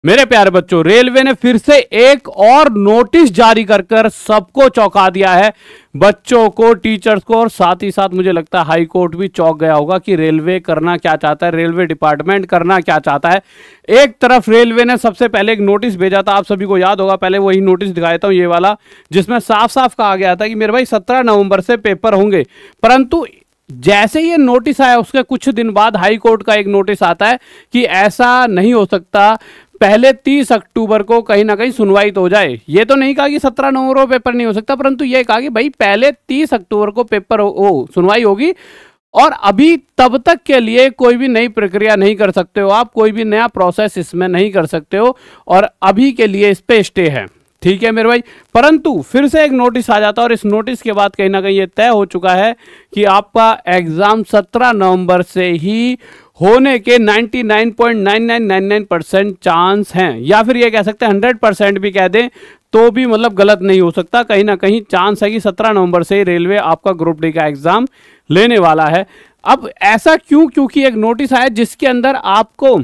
मेरे प्यारे बच्चों, रेलवे ने फिर से एक और नोटिस जारी कर सबको चौंका दिया है, बच्चों को, टीचर्स को, और साथ ही साथ मुझे लगता है हाई कोर्ट भी चौंक गया होगा कि रेलवे करना क्या चाहता है, रेलवे डिपार्टमेंट करना क्या चाहता है। एक तरफ रेलवे ने सबसे पहले एक नोटिस भेजा था, आप सभी को याद होगा, पहले वही नोटिस दिखाया था ये वाला, जिसमें साफ साफ कहा गया था कि मेरे भाई 17 नवंबर से पेपर होंगे। परंतु जैसे ये नोटिस आया उसके कुछ दिन बाद हाई कोर्ट का एक नोटिस आता है कि ऐसा नहीं हो सकता, पहले 30 अक्टूबर को कहीं ना कहीं सुनवाई तो हो जाए। ये तो नहीं कहा कि 17 नवंबर को पेपर नहीं हो सकता, परंतु ये कहा कि भाई पहले 30 अक्टूबर को पेपर हो सुनवाई होगी, और अभी तब तक के लिए कोई भी नई प्रक्रिया नहीं कर सकते हो आप, कोई भी नया प्रोसेस इसमें नहीं कर सकते हो, और अभी के लिए इस पे स्टे है। ठीक है मेरे भाई। परंतु फिर से एक नोटिस आ जाता है, और इस नोटिस के बाद कहीं ना कहीं ये तय हो चुका है कि आपका एग्जाम 17 नवंबर से ही होने के 99.9999% चांस हैं, या फिर ये कह सकते हैं 100% भी कह दें तो भी मतलब गलत नहीं हो सकता। कहीं ना कहीं चांस है कि 17 नवंबर से ही रेलवे आपका ग्रुप डी का एग्जाम लेने वाला है। अब ऐसा क्यों? क्योंकि एक नोटिस आया जिसके अंदर आपको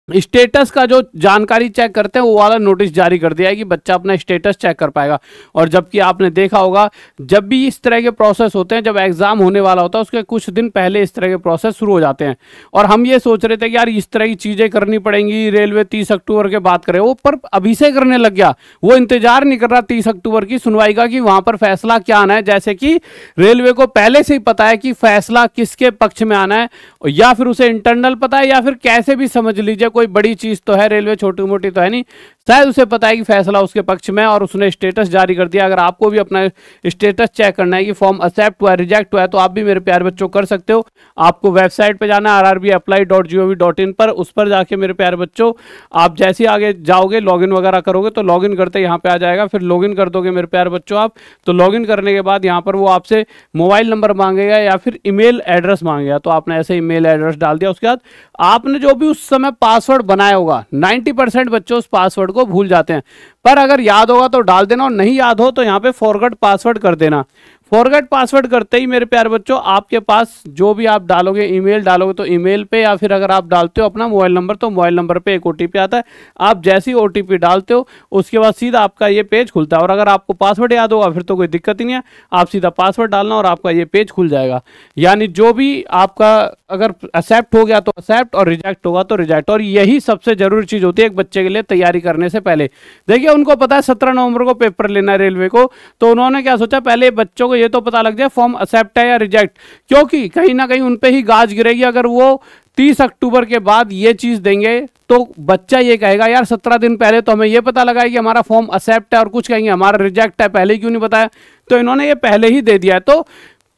स्टेटस का जो जानकारी चेक करते हैं वो वाला नोटिस जारी कर दिया है कि बच्चा अपना स्टेटस चेक कर पाएगा। और जबकि आपने देखा होगा जब भी इस तरह के प्रोसेस होते हैं, जब एग्जाम होने वाला होता है उसके कुछ दिन पहले इस तरह के प्रोसेस शुरू हो जाते हैं, और हम ये सोच रहे थे कि यार इस तरह की चीजें करनी पड़ेंगी, रेलवे 30 अक्टूबर के बाद करे वो, पर अभी से करने लग गया। वो इंतजार नहीं कर रहा 30 अक्टूबर की सुनवाई का कि वहां पर फैसला क्या आना है, जैसे कि रेलवे को पहले से ही पता है कि फैसला किसके पक्ष में आना है, या फिर उसे इंटरनल पता है, या फिर कैसे भी समझ लीजिए कोई बड़ी चीज तो है, रेलवे छोटी मोटी तो है नहीं, शायद उसे पता है कि फैसला उसके पक्ष में, और उसने स्टेटस जारी कर दिया। अगर आपको भी अपना स्टेटस चेक करना है कि फॉर्म एक्सेप्ट हुआ है, रिजेक्ट हुआ है, तो आप भी मेरे प्यारे बच्चों कर सकते हो। आपको वेबसाइट पे जाना है rrbapply.gov.in पर, उस पर जाके मेरे प्यारे बच्चों आप जैसे आगे जाओगे लॉगिन वगैरह करोगे तो लॉगिन करते यहाँ पे आ जाएगा, फिर लॉगिन कर दोगे मेरे प्यारे बच्चों आप, तो लॉगिन करने के बाद यहाँ पर वो आपसे मोबाइल नंबर मांगेगा या फिर ईमेल एड्रेस मांगेगा, तो आपने ऐसे ईमेल एड्रेस डाल दिया। उसके बाद आपने जो भी उस समय पासवर्ड बनाया होगा, 90% बच्चों उस पासवर्ड को भूल जाते हैं, पर अगर याद होगा तो डाल देना, और नहीं याद हो तो यहाँ पे फॉरगेट पासवर्ड कर देना। फॉरगेट पासवर्ड करते ही मेरे प्यारे बच्चों आपके पास जो भी आप डालोगे, ईमेल डालोगे तो ईमेल पे, या फिर अगर आप डालते हो अपना मोबाइल नंबर तो मोबाइल नंबर पे एक ओटीपी आता है। आप जैसी ओटीपी डालते हो उसके बाद सीधा आपका ये पेज खुलता है, और अगर आपको पासवर्ड याद होगा फिर तो कोई दिक्कत ही नहीं है, आप सीधा पासवर्ड डालना और आपका ये पेज खुल जाएगा। यानी जो भी आपका अगर एक्सेप्ट हो गया तो एक्सेप्ट, और रिजेक्ट होगा तो रिजेक्ट। और यही सबसे जरूरी चीज होती है एक बच्चे के लिए तैयारी करने से पहले। देखिए उनको पता है 17 नवंबर को पेपर लेना है रेलवे को, तो उन्होंने क्या सोचा, पहले बच्चों को ये तो पता लग जाए फॉर्म एक्सेप्ट है या रिजेक्ट, क्योंकि कहीं ना कहीं उनपे ही गाज गिरेगी। अगर वो 30 अक्टूबर के बाद ये चीज देंगे तो बच्चा ये कहेगा यार 17 दिन पहले तो हमें ये पता लगा है कि हमारा फॉर्म एक्सेप्ट है, और कुछ कहेंगे हमारा रिजेक्ट है, पहले क्यों नहीं बताया। तो इन्होंने ये पहले ही दे दिया है, तो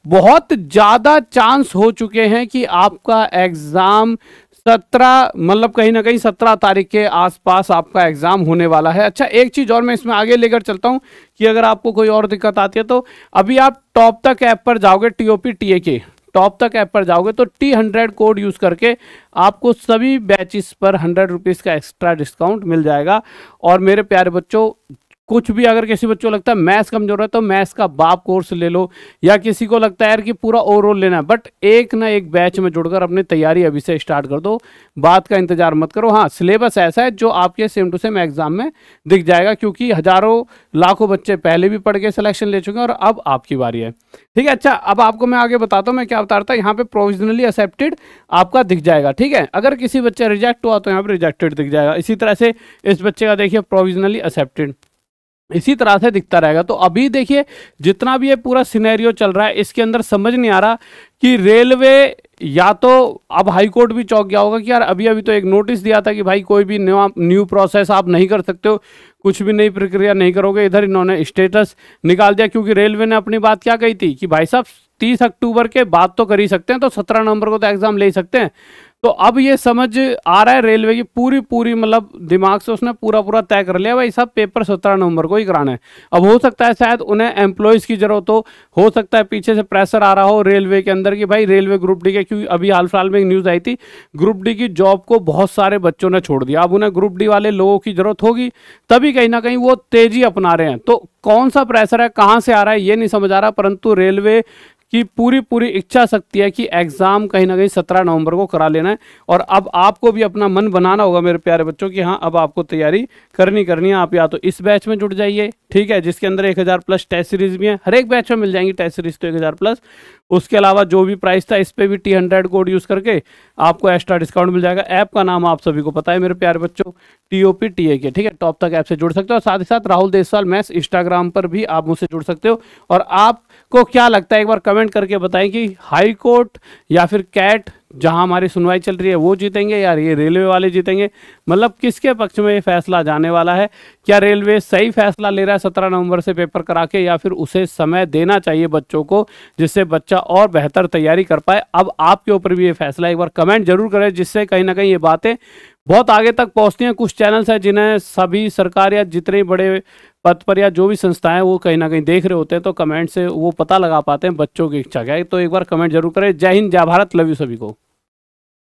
बहुत ज्यादा चांस हो चुके हैं कि आपका एग्जाम 17 मतलब कहीं ना कहीं 17 तारीख के आसपास आपका एग्जाम होने वाला है। अच्छा एक चीज और मैं इसमें आगे लेकर चलता हूं कि अगर आपको कोई और दिक्कत आती है तो अभी आप टॉप तक ऐप पर जाओगे, TOPTA टॉप तक ऐप पर जाओगे तो T100 कोड यूज करके आपको सभी बैचेस पर 100 रुपीज का एक्स्ट्रा डिस्काउंट मिल जाएगा। और मेरे प्यारे बच्चों, कुछ भी अगर किसी बच्चों को लगता है मैथ्स कमजोर है तो मैथ्स का बाप कोर्स ले लो, या किसी को लगता है यार कि पूरा ओवरऑल लेना है, बट एक ना एक बैच में जुड़कर अपनी तैयारी अभी से स्टार्ट कर दो, बात का इंतजार मत करो। हाँ, सिलेबस ऐसा है जो आपके सेम टू सेम एग्जाम में दिख जाएगा, क्योंकि हजारों लाखों बच्चे पहले भी पढ़ के सिलेक्शन ले चुके हैं और अब आपकी बारी है। ठीक है, अच्छा अब आपको मैं आगे बताता हूँ मैं क्या बता रहा था। यहाँ पे प्रोविजनली एक्सेप्टेड आपका दिख जाएगा, ठीक है। अगर किसी बच्चे रिजेक्ट हुआ तो यहाँ पे रिजेक्टेड दिख जाएगा। इसी तरह से इस बच्चे का देखिए प्रोविजनली एक्सेप्टेड, इसी तरह से दिखता रहेगा। तो अभी देखिए जितना भी ये पूरा सिनेरियो चल रहा है इसके अंदर समझ नहीं आ रहा कि रेलवे, या तो अब हाई कोर्ट भी चौंक गया होगा कि यार अभी अभी तो एक नोटिस दिया था कि भाई कोई भी न्यू प्रोसेस आप नहीं कर सकते हो, कुछ भी नई प्रक्रिया नहीं करोगे, इधर इन्होंने स्टेटस निकाल दिया। क्योंकि रेलवे ने अपनी बात क्या कही थी कि भाई साहब 30 अक्टूबर के बाद तो कर ही सकते हैं, तो 17 नवंबर को तो एग्जाम ले सकते हैं। तो अब ये समझ आ रहा है रेलवे की पूरी मतलब दिमाग से उसने पूरा तय कर लिया भाई साहब पेपर 17 नवंबर को ही कराना है। अब हो सकता है शायद उन्हें एम्प्लॉयज़ की जरूरत हो सकता है पीछे से प्रेशर आ रहा हो रेलवे के अंदर कि भाई रेलवे ग्रुप डी के, क्योंकि अभी हाल फिलहाल में एक न्यूज़ आई थी ग्रुप डी की जॉब को बहुत सारे बच्चों ने छोड़ दिया। अब उन्हें ग्रुप डी वाले लोगों की जरूरत होगी, तभी कहीं ना कहीं वो तेजी अपना रहे हैं। तो कौन सा प्रेशर है, कहाँ से आ रहा है, ये नहीं समझ आ रहा, परंतु रेलवे कि पूरी पूरी इच्छा शक्ति है कि एग्ज़ाम कहीं ना कहीं 17 नवंबर को करा लेना है। और अब आपको भी अपना मन बनाना होगा मेरे प्यारे बच्चों कि हाँ अब आपको तैयारी करनी है। आप या तो इस बैच में जुड़ जाइए, ठीक है, जिसके अंदर 1000 प्लस टेस्ट सीरीज भी है, हर एक बैच में मिल जाएंगी टेस्ट सीरीज तो 1000 प्लस। उसके अलावा जो भी प्राइस था इस पे भी T100 कोड यूज़ करके आपको एक्स्ट्रा डिस्काउंट मिल जाएगा। ऐप का नाम आप सभी को पता है मेरे प्यारे बच्चों, TOPTAK, ठीक है। टॉप तक ऐप से जुड़ सकते हो और साथ ही साथ राहुल देसवाल मैथ्स इंस्टाग्राम पर भी आप मुझसे जुड़ सकते हो। और आपको क्या लगता है एक बार कमेंट करके बताएं कि हाई कोर्ट या फिर कैट जहां हमारी सुनवाई चल रही है वो जीतेंगे या ये रेलवे वाले जीतेंगे, मतलब किसके पक्ष में ये फैसला जाने वाला है। क्या रेलवे सही फैसला ले रहा है 17 नवंबर से पेपर करा के, या फिर उसे समय देना चाहिए बच्चों को जिससे बच्चा और बेहतर तैयारी कर पाए। अब आपके ऊपर भी ये फैसला, एक बार कमेंट जरूर करें जिससे कहीं ना कहीं ये बातें बहुत आगे तक पहुंचती हैं। कुछ चैनल्स हैं जिन्हें सभी सरकार या जितने बड़े पद पर या जो भी संस्थाएं वो कहीं ना कहीं देख रहे होते हैं, तो कमेंट से वो पता लगा पाते हैं बच्चों की इच्छा क्या है। तो एक बार कमेंट जरूर करें। जय हिंद, जय भारत, लव यू सभी को।